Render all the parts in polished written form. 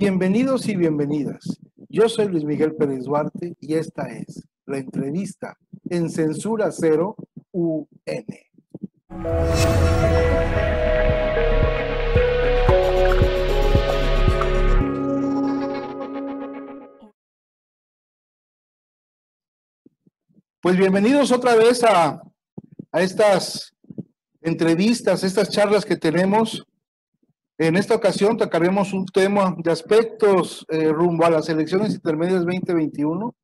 Bienvenidos y bienvenidas. Yo soy Luis Miguel Pérez Duarte y esta es la entrevista en Censura Cero UN. Pues bienvenidos otra vez a estas entrevistas, estas charlas que tenemos. En esta ocasión tocaremos un tema de aspectos rumbo a las elecciones intermedias 2021.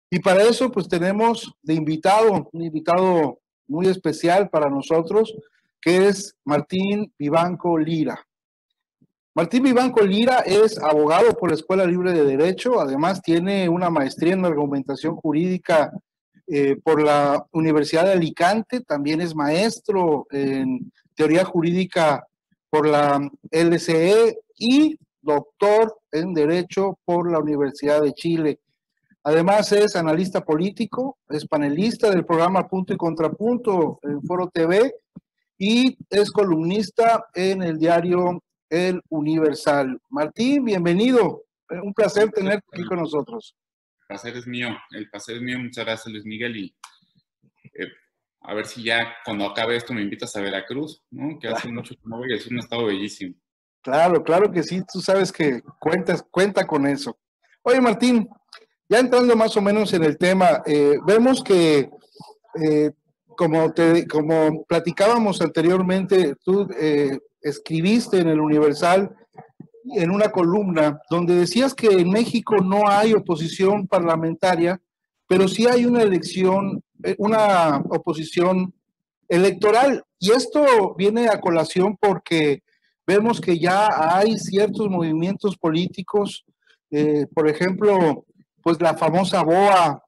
Y para eso pues tenemos de invitado, un invitado muy especial para nosotros, que es Martín Vivanco Lira. Martín Vivanco Lira es abogado por la Escuela Libre de Derecho, además tiene una maestría en argumentación jurídica por la Universidad de Alicante, también es maestro en teoría jurídica por la LCE y doctor en Derecho por la Universidad de Chile. Además es analista político, es panelista del programa Punto y Contrapunto en Foro TV y es columnista en el diario El Universal. Martín, bienvenido. Un placer tenerte aquí con nosotros. El placer es mío, muchas gracias Luis Miguel y a ver si ya cuando acabe esto me invitas a Veracruz, ¿no? Que hace mucho que no voy, es un estado bellísimo. Claro que sí, tú sabes que cuenta con eso. Oye Martín, ya entrando más o menos en el tema, vemos que como platicábamos anteriormente, tú escribiste en el Universal en una columna donde decías que en México no hay oposición parlamentaria, pero sí hay una una oposición electoral. Y esto viene a colación porque vemos que ya hay ciertos movimientos políticos, por ejemplo, pues la famosa BOA,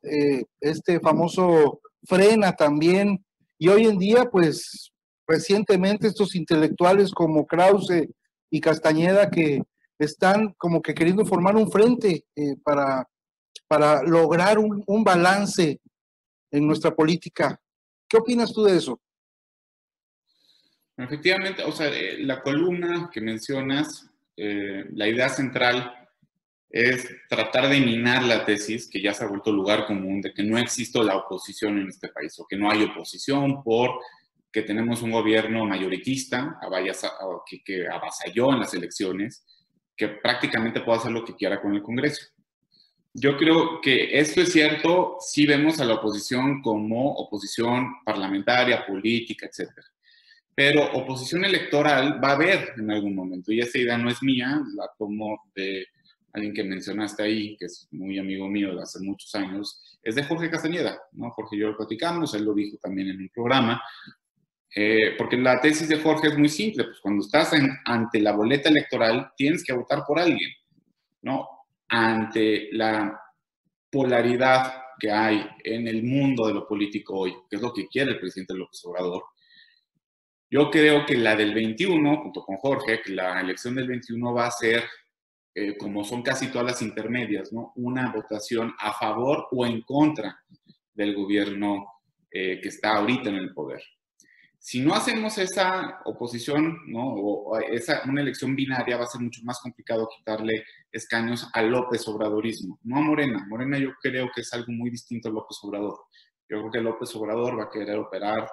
este famoso Frena también, y hoy en día, pues recientemente estos intelectuales como Krause y Castañeda que están como que queriendo formar un frente para lograr un balance en nuestra política. ¿Qué opinas tú de eso? Efectivamente, o sea, la columna que mencionas, la idea central es tratar de minar la tesis que ya se ha vuelto lugar común de que no existe la oposición en este país o que no hay oposición porque tenemos un gobierno mayoritista que avasalló en las elecciones, que prácticamente puede hacer lo que quiera con el Congreso. Yo creo que esto es cierto si vemos a la oposición como oposición parlamentaria, política, etc. Pero oposición electoral va a haber en algún momento, y esa idea no es mía, la tomo de alguien que mencionaste ahí, que es muy amigo mío de hace muchos años, es de Jorge Castañeda, ¿no? Jorge y yo lo platicamos, él lo dijo también en un programa, porque la tesis de Jorge es muy simple, pues cuando estás ante la boleta electoral tienes que votar por alguien, ¿no? Ante la polaridad que hay en el mundo de lo político hoy, que es lo que quiere el presidente López Obrador, yo creo que la del 21, junto con Jorge, que la elección del 21 va a ser, como son casi todas las intermedias, ¿no? Una votación a favor o en contra del gobierno que está ahorita en el poder. Si no hacemos esa oposición, ¿no? Una elección binaria, va a ser mucho más complicado quitarle escaños a López Obradorismo, no a Morena. Morena yo creo que es algo muy distinto a López Obrador. Yo creo que López Obrador va a querer operar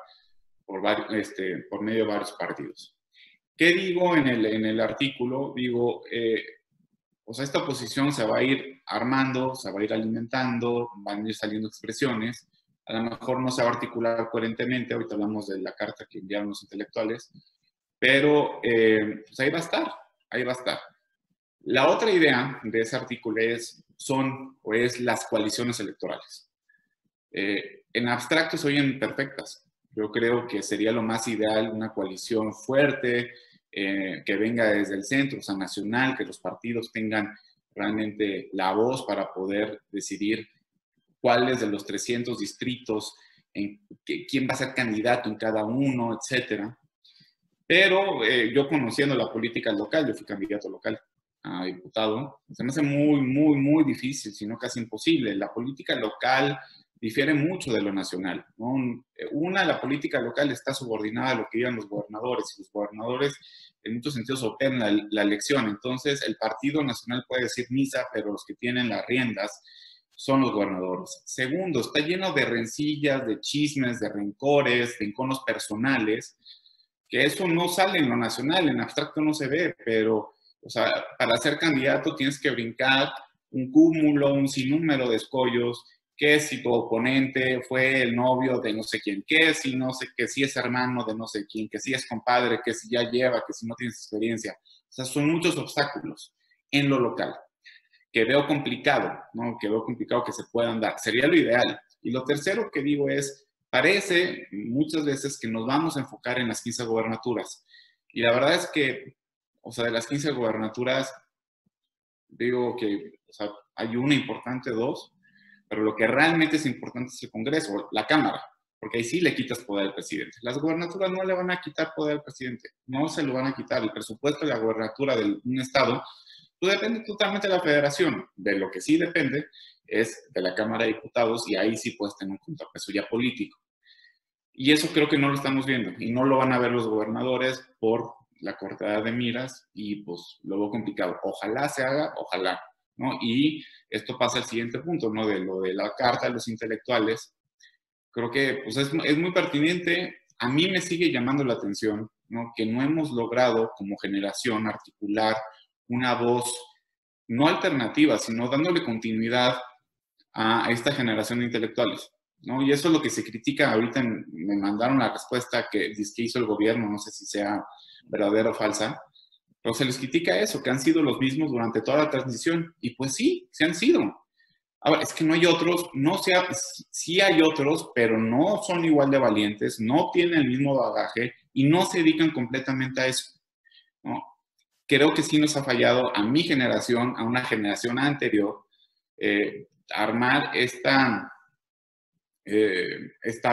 por medio de varios partidos. ¿Qué digo en el artículo? Digo, o sea, esta oposición se va a ir armando, se va a ir alimentando, van a ir saliendo expresiones. A lo mejor no se va a articular coherentemente, ahorita hablamos de la carta que enviaron los intelectuales, pero pues ahí va a estar, ahí va a estar. La otra idea de ese artículo es las coaliciones electorales. En abstracto se oyen perfectas. Yo creo que sería lo más ideal una coalición fuerte, que venga desde el centro, o sea, nacional, que los partidos tengan realmente la voz para poder decidir cuáles de los 300 distritos, quién va a ser candidato en cada uno, etcétera. Pero yo conociendo la política local, yo fui candidato local a diputado, se me hace muy, muy, muy difícil, si no casi imposible. La política local difiere mucho de lo nacional, ¿no? La política local está subordinada a lo que digan los gobernadores, y los gobernadores en muchos sentidos operan la elección. Entonces, el Partido Nacional puede decir misa, pero los que tienen las riendas son los gobernadores. Segundo, está lleno de rencillas, de chismes, de rencores, de enconos personales, que eso no sale en lo nacional, en abstracto no se ve, pero, o sea, para ser candidato tienes que brincar un cúmulo, un sinnúmero de escollos, que si tu oponente fue el novio de no sé quién, que si no sé, que si es hermano de no sé quién, que si es compadre, que si ya lleva, que si no tienes experiencia. O sea, son muchos obstáculos en lo local que veo complicado, ¿no? Que veo complicado que se puedan dar. Sería lo ideal. Y lo tercero que digo es, parece muchas veces que nos vamos a enfocar en las 15 gobernaturas. Y la verdad es que, o sea, de las 15 gobernaturas, digo que, o sea, hay una importante, dos, pero lo que realmente es importante es el Congreso, la Cámara, porque ahí sí le quitas poder al presidente. Las gobernaturas no le van a quitar poder al presidente, no se lo van a quitar. El presupuesto de la gobernatura de un estado pues depende totalmente de la federación. De lo que sí depende es de la Cámara de Diputados y ahí sí puedes tener un contrapeso ya político. Y eso creo que no lo estamos viendo y no lo van a ver los gobernadores por la cortedad de miras y pues lo veo complicado. Ojalá se haga, ojalá, ¿no? Y esto pasa al siguiente punto, ¿no? De lo de la carta de los intelectuales. Creo que pues es muy pertinente. A mí me sigue llamando la atención, ¿no? Que no hemos logrado como generación articular una voz no alternativa, sino dándole continuidad a esta generación de intelectuales, ¿no? Y eso es lo que se critica ahorita. Me mandaron la respuesta que hizo el gobierno, no sé si sea verdadera o falsa, pero se les critica eso, que han sido los mismos durante toda la transición. Y pues sí, se han sido. Ahora, es que no hay otros, no sea, sí hay otros, pero no son igual de valientes, no tienen el mismo bagaje y no se dedican completamente a eso, ¿no? Creo que sí nos ha fallado a mi generación, a una generación anterior, armar esta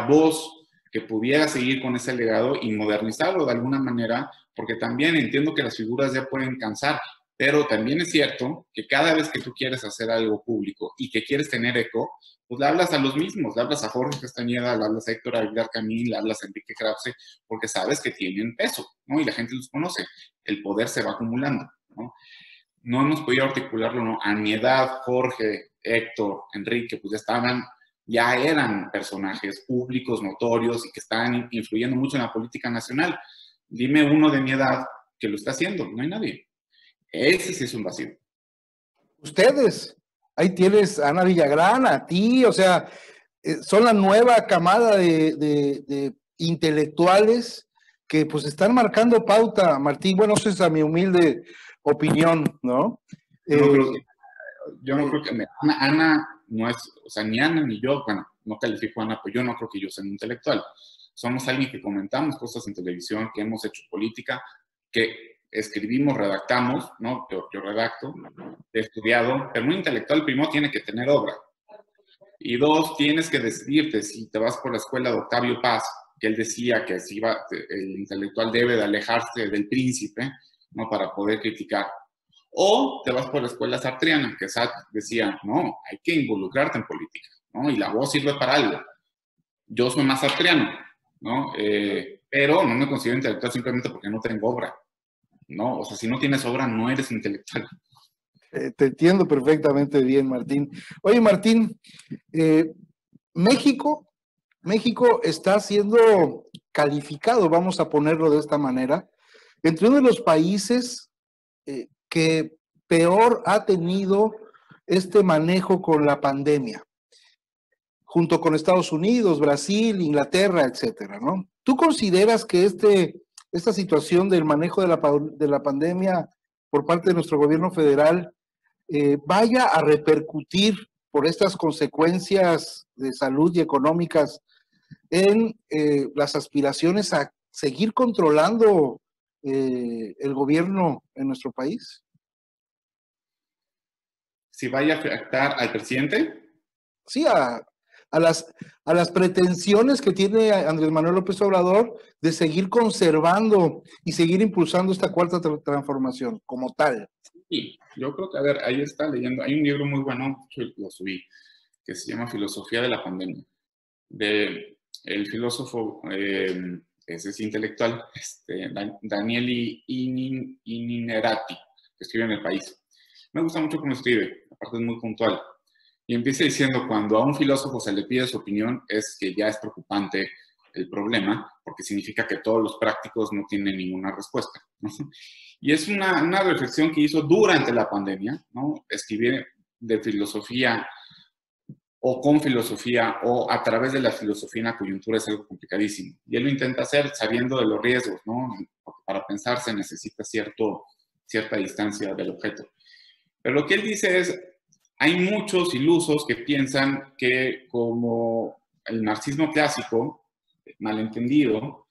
voz que pudiera seguir con ese legado y modernizarlo de alguna manera, porque también entiendo que las figuras ya pueden cansar, pero también es cierto que cada vez que tú quieres hacer algo público y que quieres tener eco, pues le hablas a los mismos, le hablas a Jorge Castañeda, le hablas a Héctor Aguilar Camín, le hablas a Enrique Krause, porque sabes que tienen peso, ¿no? Y la gente los conoce, el poder se va acumulando, ¿no? No hemos podido articularlo, ¿no? A mi edad, Jorge, Héctor, Enrique, pues ya eran personajes públicos, notorios y que están influyendo mucho en la política nacional. Dime uno de mi edad que lo está haciendo, no hay nadie. Ese sí es un vacío. Ustedes, ahí tienes a Ana Villagrán, a ti, o sea, son la nueva camada de intelectuales que pues están marcando pauta, Martín. Bueno, eso es a mi humilde opinión, ¿no? Yo no creo que Ana no es, o sea, ni Ana ni yo, bueno, no califico a Ana, pues yo no creo que yo sea un intelectual. Somos alguien que comentamos cosas en televisión, que hemos hecho política, que escribimos, redactamos, ¿no? Yo redacto, he estudiado, pero un intelectual primero tiene que tener obra. Y dos, tienes que decidirte si te vas por la escuela de Octavio Paz, que él decía que el intelectual debe de alejarse del príncipe, ¿no? Para poder criticar. O te vas por la escuela sartreana, que Sartre decía, no, hay que involucrarte en política, ¿no? Y la voz sirve para algo. Yo soy más sartreano, ¿no? Pero no me considero intelectual simplemente porque no tengo obra, ¿no? O sea, si no tienes obra, no eres intelectual. Te entiendo perfectamente bien, Martín. Oye, Martín, México está siendo calificado, vamos a ponerlo de esta manera, entre uno de los países que peor ha tenido este manejo con la pandemia, junto con Estados Unidos, Brasil, Inglaterra, etcétera, ¿no? ¿Tú consideras que esta situación del manejo de la pandemia por parte de nuestro gobierno federal vaya a repercutir por estas consecuencias de salud y económicas en las aspiraciones a seguir controlando el gobierno en nuestro país? Si vaya a afectar al presidente. Sí, a las pretensiones que tiene Andrés Manuel López Obrador de seguir conservando y seguir impulsando esta cuarta transformación como tal. Sí, yo creo que, a ver, ahí está leyendo, hay un libro muy bueno, que lo subí, que se llama Filosofía de la Pandemia, de el filósofo ese es intelectual, Daniel Innerati, que escribe en El País. Me gusta mucho cómo escribe, aparte es muy puntual. Y empieza diciendo, cuando a un filósofo se le pide su opinión, es que ya es preocupante el problema, porque significa que todos los prácticos no tienen ninguna respuesta, ¿no? Y es una reflexión que hizo durante la pandemia, ¿no? Escribir de filosofía o con filosofía o a través de la filosofía en la coyuntura es algo complicadísimo. Y él lo intenta hacer sabiendo de los riesgos, ¿no? Porque para pensar se necesita cierta distancia del objeto. Pero lo que él dice es, hay muchos ilusos que piensan que como el marxismo clásico, malentendido,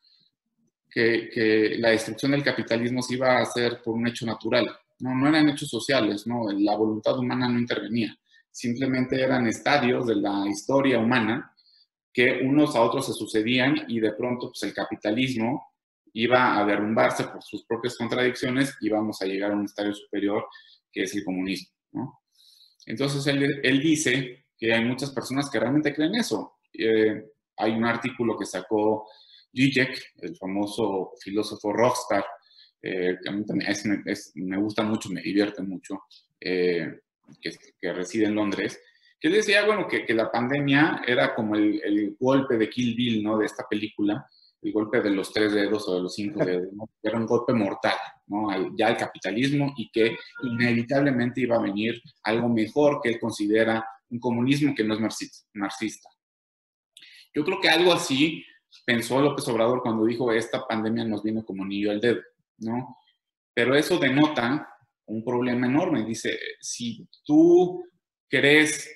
que la destrucción del capitalismo se iba a hacer por un hecho natural. No, no eran hechos sociales, ¿no? La voluntad humana no intervenía. Simplemente eran estadios de la historia humana que unos a otros se sucedían y de pronto pues, el capitalismo iba a derrumbarse por sus propias contradicciones y vamos a llegar a un estadio superior que es el comunismo, ¿no? Entonces él dice que hay muchas personas que realmente creen eso. Hay un artículo que sacó Zizek, el famoso filósofo rockstar, que a mí también me gusta mucho, me divierte mucho, que reside en Londres, que decía, bueno, que la pandemia era como el golpe de Kill Bill, ¿no? De esta película, el golpe de los 3 dedos o de los 5 dedos, ¿no? Era un golpe mortal, ¿no? Ya el capitalismo y que inevitablemente iba a venir algo mejor que él considera un comunismo que no es marxista. Yo creo que algo así pensó López Obrador cuando dijo esta pandemia nos viene como anillo al dedo, ¿no? Pero eso denota un problema enorme. Dice, si tú crees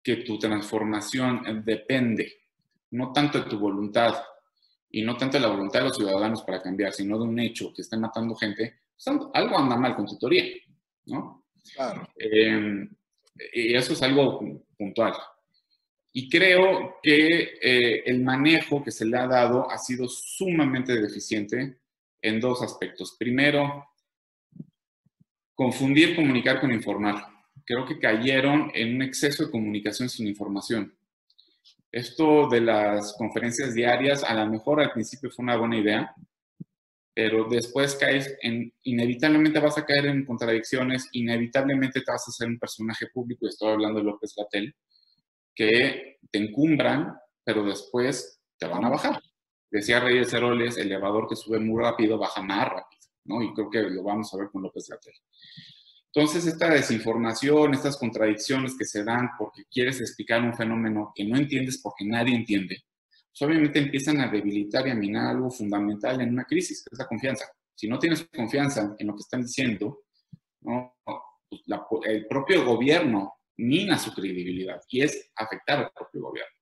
que tu transformación depende no tanto de tu voluntad y no tanto de la voluntad de los ciudadanos para cambiar, sino de un hecho que estén matando gente, pues algo anda mal con tu teoría, ¿no? Claro. Y eso es algo puntual. Y creo que el manejo que se le ha dado ha sido sumamente deficiente en dos aspectos. Primero, confundir comunicar con informar. Creo que cayeron en un exceso de comunicación sin información. Esto de las conferencias diarias, a lo mejor al principio fue una buena idea, pero después inevitablemente vas a caer en contradicciones, inevitablemente te vas a hacer un personaje público, y estoy hablando de López-Gatell, que te encumbran, pero después te van a bajar. Decía Reyes Heroles, el elevador que sube muy rápido baja más rápido, ¿no? Y creo que lo vamos a ver con López-Gatell. Entonces, esta desinformación, estas contradicciones que se dan porque quieres explicar un fenómeno que no entiendes porque nadie entiende, pues obviamente empiezan a debilitar y a minar algo fundamental en una crisis, que es la confianza. Si no tienes confianza en lo que están diciendo, ¿no? Pues el propio gobierno mina su credibilidad y es afectar al propio gobierno.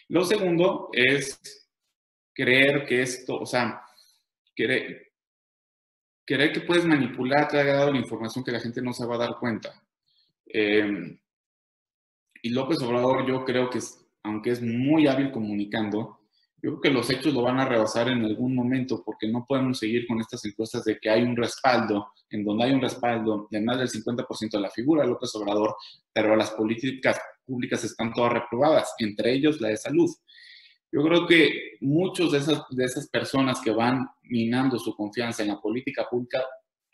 Lo segundo es creer que esto, o sea, creer que puedes manipular, te ha dado la información que la gente no se va a dar cuenta. Y López Obrador, yo creo que, aunque es muy hábil comunicando, yo creo que los hechos lo van a rebasar en algún momento, porque no podemos seguir con estas encuestas de que hay un respaldo, en donde hay un respaldo de más del 50% de la figura de López Obrador, pero las políticas públicas están todas reprobadas, entre ellos la de salud. Yo creo que muchos de esas personas que van minando su confianza en la política pública,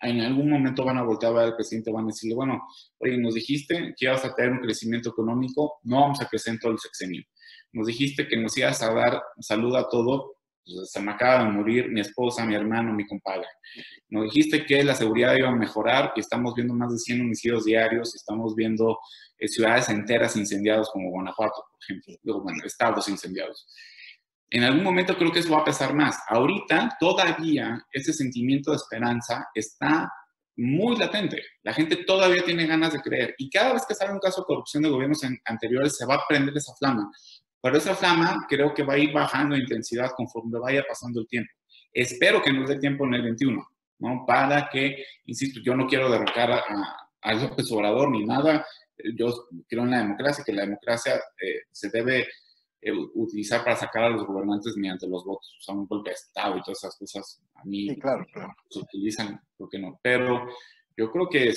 en algún momento van a voltear a ver al presidente, van a decirle, bueno, oye, nos dijiste que ibas a tener un crecimiento económico, no vamos a crecer en todo el sexenio. Nos dijiste que nos ibas a dar salud a todo, pues se me acaba de morir mi esposa, mi hermano, mi compadre. Nos dijiste que la seguridad iba a mejorar y estamos viendo más de 100 homicidios diarios, estamos viendo ciudades enteras incendiadas como Guanajuato, por ejemplo, bueno, estados incendiados. En algún momento creo que eso va a pesar más. Ahorita todavía ese sentimiento de esperanza está muy latente. La gente todavía tiene ganas de creer y cada vez que sale un caso de corrupción de gobiernos anteriores se va a prender esa flama. Pero esa flama creo que va a ir bajando de intensidad conforme vaya pasando el tiempo. Espero que nos dé tiempo en el 21, ¿no? Para que, insisto, yo no quiero derrocar a López Obrador ni nada. Yo creo en la democracia, que la democracia se debe utilizar para sacar a los gobernantes mediante los votos. O sea, un golpe de Estado y todas esas cosas, a mí sí, claro, claro. se utilizan, ¿por qué no? Pero yo creo que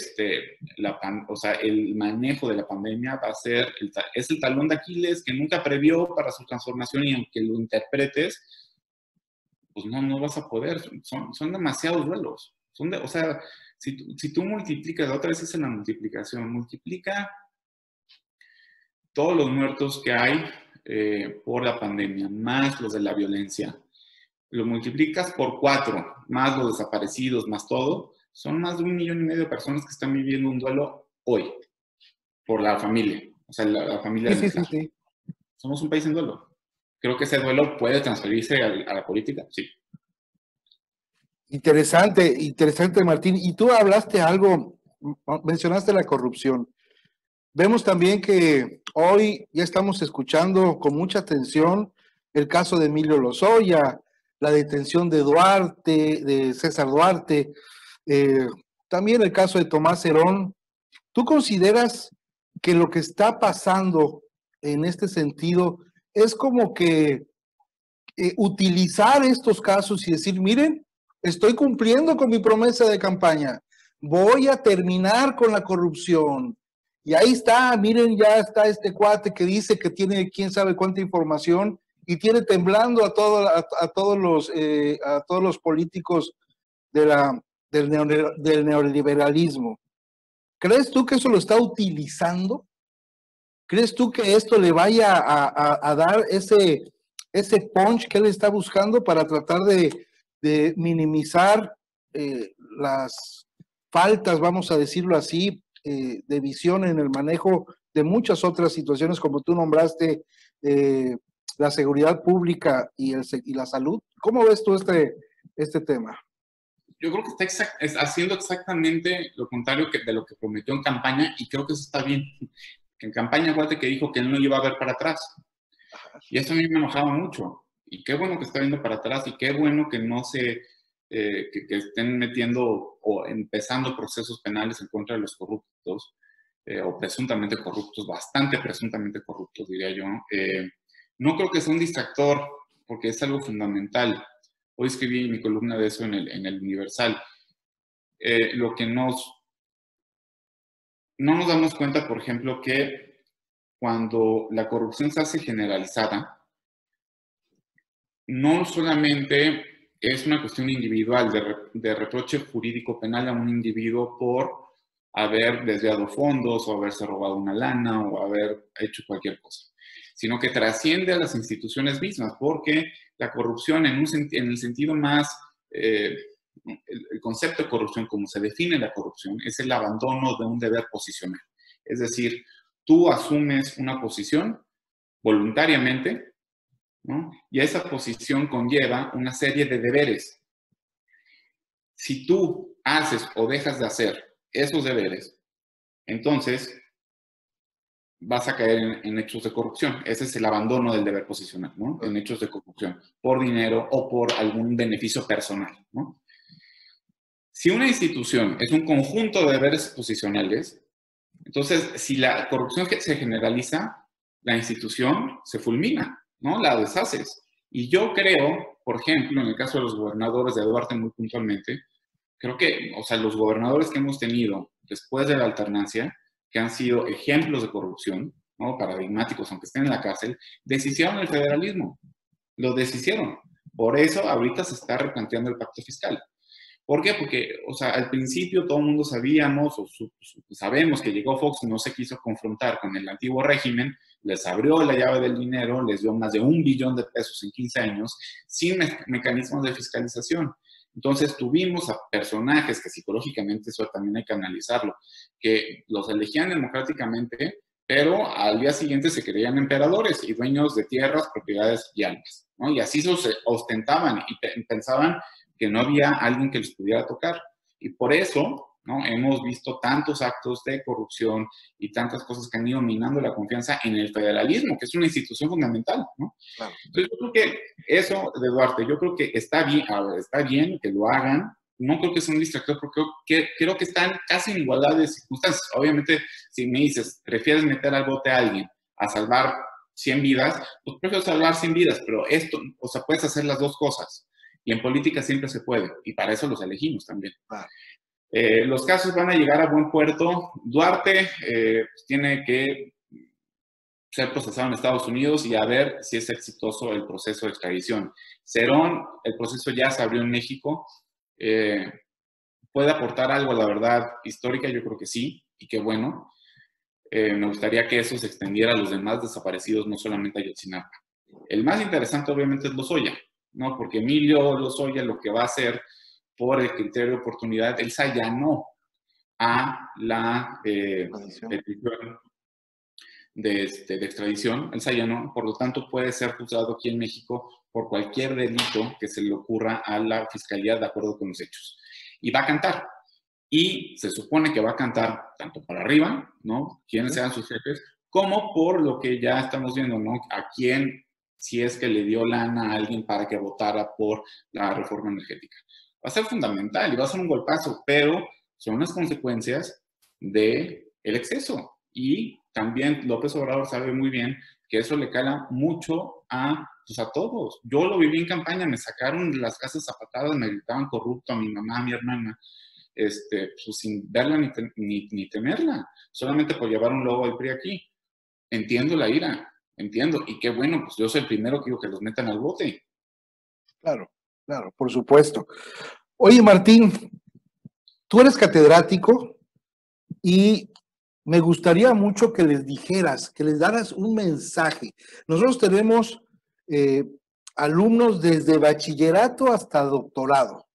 o sea, el manejo de la pandemia va a ser, es el talón de Aquiles que nunca previó para su transformación y aunque lo interpretes, pues no vas a poder, son demasiados duelos. O sea, si tú multiplicas, la otra vez hice la multiplicación, multiplica todos los muertos que hay por la pandemia, más los de la violencia, lo multiplicas por 4, más los desaparecidos, más todo, son más de 1,5 millones de personas que están viviendo un duelo hoy por la familia, o sea, la familia nuclear. Sí. Somos un país en duelo. Creo que ese duelo puede transferirse a la política, sí. Interesante, Martín. Y tú hablaste algo, mencionaste la corrupción. Vemos también que hoy ya estamos escuchando con mucha atención el caso de Emilio Lozoya, la detención de Duarte, de César Duarte, también el caso de Tomás Herón. ¿Tú consideras que lo que está pasando en este sentido es como que utilizar estos casos y decir, miren, estoy cumpliendo con mi promesa de campaña, voy a terminar con la corrupción? Y ahí está, miren, ya está este cuate que dice que tiene quién sabe cuánta información y tiene temblando a todos los políticos del neoliberalismo. ¿Crees tú que eso lo está utilizando? ¿Crees tú que esto le vaya a dar ese punch que él está buscando para tratar de minimizar las faltas, vamos a decirlo así, de visión en el manejo de muchas otras situaciones, como tú nombraste, la seguridad pública y la salud? ¿Cómo ves tú este tema? Yo creo que está haciendo exactamente lo contrario de lo que prometió en campaña, y creo que eso está bien. Que en campaña, acuérdate que dijo que él no iba a ver para atrás. Y eso a mí me enojaba mucho. Y qué bueno que está viendo para atrás, y qué bueno que no que estén metiendo o empezando procesos penales en contra de los corruptos, o presuntamente corruptos, bastante presuntamente corruptos, diría yo. No creo que sea un distractor, porque es algo fundamental. Hoy escribí mi columna de eso en el Universal. Lo que no nos damos cuenta, por ejemplo, que cuando la corrupción se hace generalizada, no solamente es una cuestión individual de reproche jurídico penal a un individuo por haber desviado fondos o haberse robado una lana o haber hecho cualquier cosa, sino que trasciende a las instituciones mismas, porque la corrupción en el sentido más, el concepto de corrupción, como se define la corrupción, es el abandono de un deber posicional. Es decir, tú asumes una posición voluntariamente, ¿no? Y esa posición conlleva una serie de deberes. Si tú haces o dejas de hacer esos deberes, entonces vas a caer en hechos de corrupción. Ese es el abandono del deber posicional, ¿no? En hechos de corrupción, por dinero o por algún beneficio personal, ¿no? Si una institución es un conjunto de deberes posicionales, entonces si la corrupción se generaliza, la institución se fulmina, ¿no? La deshaces. Y yo creo, por ejemplo, en el caso de los gobernadores de Duarte muy puntualmente, creo que, o sea, los gobernadores que hemos tenido después de la alternancia, que han sido ejemplos de corrupción, ¿no? Paradigmáticos, aunque estén en la cárcel, deshicieron el federalismo, lo deshicieron. Por eso ahorita se está replanteando el pacto fiscal. ¿Por qué? Porque, o sea, al principio todo el mundo sabíamos, sabemos que llegó Fox y no se quiso confrontar con el antiguo régimen, les abrió la llave del dinero, les dio más de $1 billón en 15 años, sin mecanismos de fiscalización. Entonces tuvimos a personajes que psicológicamente, eso también hay que analizarlo, que los elegían democráticamente, pero al día siguiente se creían emperadores y dueños de tierras, propiedades y almas, ¿no? Y así se ostentaban y pensaban que no había alguien que les pudiera tocar. Y por eso, ¿no? Hemos visto tantos actos de corrupción y tantas cosas que han ido minando la confianza en el federalismo, que es una institución fundamental, ¿no? Claro. Entonces, yo creo que eso de Duarte, yo creo que está bien que lo hagan. No creo que sea un distractor, porque creo que están casi en igualdad de circunstancias. Obviamente, si me dices, prefieres meter al bote a alguien a salvar 100 vidas, pues prefiero salvar 100 vidas, pero esto, o sea, puedes hacer las dos cosas. Y en política siempre se puede, y para eso los elegimos también. Los casos van a llegar a buen puerto. Duarte tiene que ser procesado en Estados Unidos y a ver si es exitoso el proceso de extradición. Cerón, el proceso ya se abrió en México. ¿Puede aportar algo a la verdad histórica? Yo creo que sí, y qué bueno. Me gustaría que eso se extendiera a los demás desaparecidos, no solamente a Ayotzinapa. El más interesante, obviamente, es Lozoya, ¿no? Porque Emilio Lozoya lo que va a hacer por el criterio de oportunidad, él se allanó a la petición de extradición, él se allanó, por lo tanto puede ser juzgado aquí en México por cualquier delito que se le ocurra a la fiscalía de acuerdo con los hechos. Y va a cantar. Y se supone que va a cantar tanto para arriba, ¿no? Quienes sean sus jefes, como por lo que ya estamos viendo, ¿no? A quién, si es que le dio lana a alguien para que votara por la reforma energética. Va a ser fundamental y va a ser un golpazo, pero son las consecuencias del exceso. Y también López Obrador sabe muy bien que eso le cala mucho pues a todos. Yo lo viví en campaña, me sacaron de las casas a patadas, me gritaban corrupto a mi mamá, a mi hermana, pues sin verla ni temerla, solamente por llevar un logo del PRI aquí. Entiendo la ira, entiendo, y qué bueno, pues yo soy el primero que digo que los metan al bote. Claro, claro, por supuesto. Oye, Martín, tú eres catedrático y me gustaría mucho que les dijeras, que les daras un mensaje. Nosotros tenemos alumnos desde bachillerato hasta doctorado.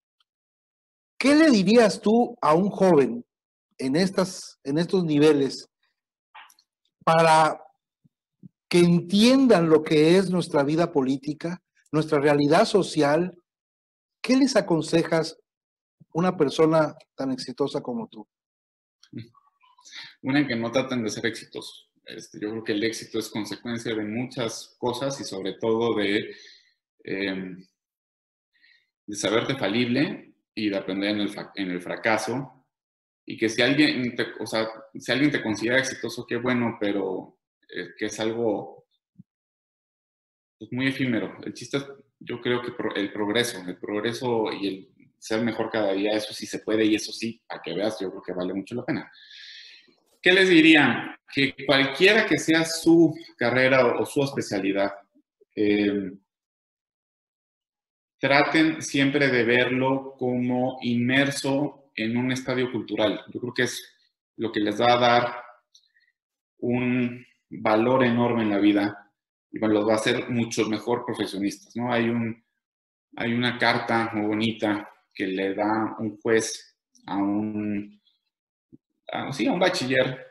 ¿Qué le dirías tú a un joven en estos niveles para que entiendan lo que es nuestra vida política, nuestra realidad social? ¿Qué les aconsejas una persona tan exitosa como tú? Una, en que no traten de ser exitosos. Yo creo que el éxito es consecuencia de muchas cosas y sobre todo de saberte falible y de aprender en el fracaso. Y que si alguien si alguien te considera exitoso, qué bueno, pero que es algo pues, muy efímero. El chiste es, yo creo que el progreso y el ser mejor cada día, eso sí se puede y eso sí, a que veas, yo creo que vale mucho la pena. ¿Qué les diría? Que cualquiera que sea su carrera o su especialidad, traten siempre de verlo como inmerso en un estadio cultural. Yo creo que es lo que les va a dar un valor enorme en la vida y los va a hacer mucho mejor profesionistas, ¿no? Hay una carta muy bonita que le da un juez a un bachiller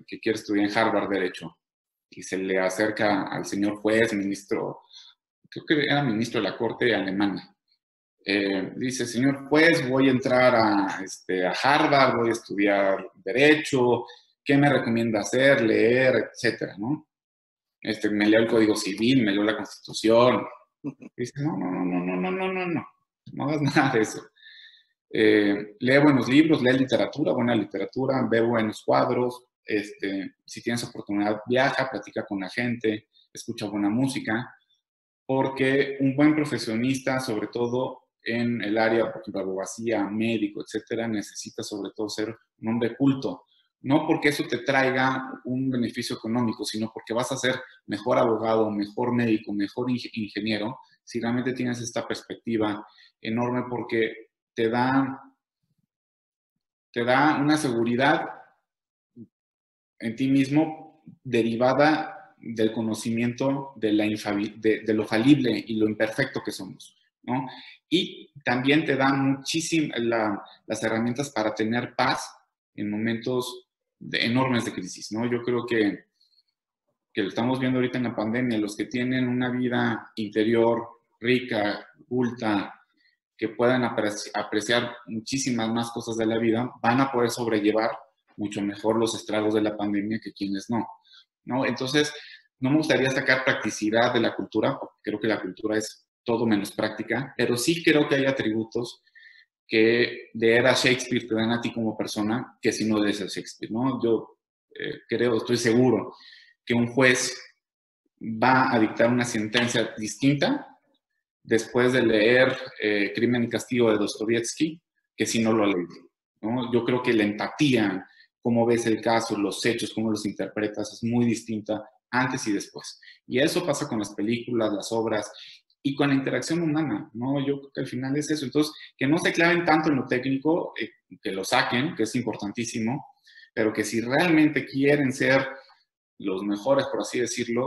que quiere estudiar en Harvard Derecho, y se le acerca al señor juez, ministro, creo que era ministro de la Corte alemana. Dice, señor juez, voy a entrar a Harvard, voy a estudiar Derecho, ¿qué me recomienda hacer, leer, etcétera, ¿no? Me leo el Código Civil, me leo la Constitución. Dice, no hagas nada de eso. Lee buenos libros, lee literatura, buena literatura, ve buenos cuadros, si tienes oportunidad, viaja, platica con la gente, escucha buena música, porque un buen profesionista, sobre todo en el área, por ejemplo, abogacía, médico, etcétera, necesita sobre todo ser un hombre culto. No porque eso te traiga un beneficio económico, sino porque vas a ser mejor abogado, mejor médico, mejor ingeniero, si realmente tienes esta perspectiva enorme, porque te da una seguridad en ti mismo derivada del conocimiento de lo falible y lo imperfecto que somos, ¿no? Y también te da muchísimas las herramientas para tener paz en momentos enormes de crisis, ¿no? Yo creo que lo estamos viendo ahorita en la pandemia, los que tienen una vida interior rica, culta, que puedan apreciar muchísimas más cosas de la vida, van a poder sobrellevar mucho mejor los estragos de la pandemia que quienes no. Entonces, no me gustaría sacar practicidad de la cultura, porque creo que la cultura es todo menos práctica, pero sí creo que hay atributos que leer a Shakespeare te dan a ti como persona, que si no lees a Shakespeare, ¿no? Yo estoy seguro que un juez va a dictar una sentencia distinta después de leer Crimen y Castigo de Dostoyevsky, que si no lo ha leído, ¿no? Yo creo que la empatía cómo ves el caso, los hechos, cómo los interpretas, es muy distinta antes y después. Y eso pasa con las películas, las obras y con la interacción humana, ¿no? Yo creo que al final es eso. Entonces, que no se claven tanto en lo técnico, que lo saquen, que es importantísimo, pero que si realmente quieren ser los mejores, por así decirlo,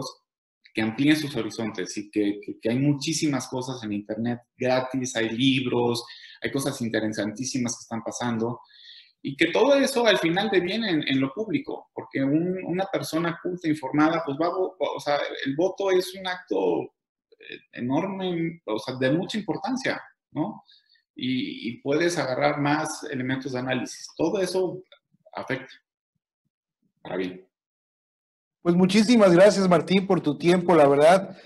que amplíen sus horizontes y que hay muchísimas cosas en Internet gratis, hay libros, hay cosas interesantísimas que están pasando y que todo eso al final deviene en lo público, porque una persona culta, informada, pues o sea, el voto es un acto enorme, o sea, de mucha importancia, ¿no? Y puedes agarrar más elementos de análisis. Todo eso afecta para bien. Pues muchísimas gracias, Martín, por tu tiempo. La verdad,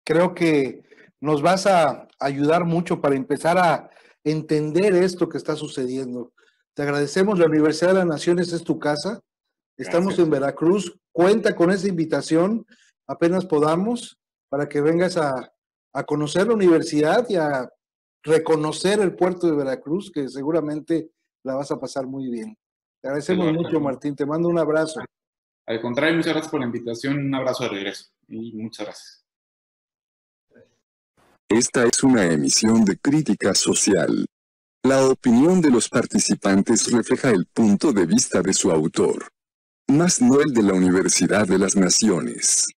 creo que nos vas a ayudar mucho para empezar a entender esto que está sucediendo. Te agradecemos. La Universidad de las Naciones es tu casa. Estamos Gracias. en Veracruz. Cuenta con esa invitación apenas podamos para que vengas a conocer la universidad y a reconocer el puerto de Veracruz, que seguramente la vas a pasar muy bien. Te agradecemos mucho, Martín. Te mando un abrazo. Al contrario, muchas gracias por la invitación. Un abrazo de regreso y muchas gracias. Esta es una emisión de Crítica Social. La opinión de los participantes refleja el punto de vista de su autor, más no el de la Universidad de las Naciones.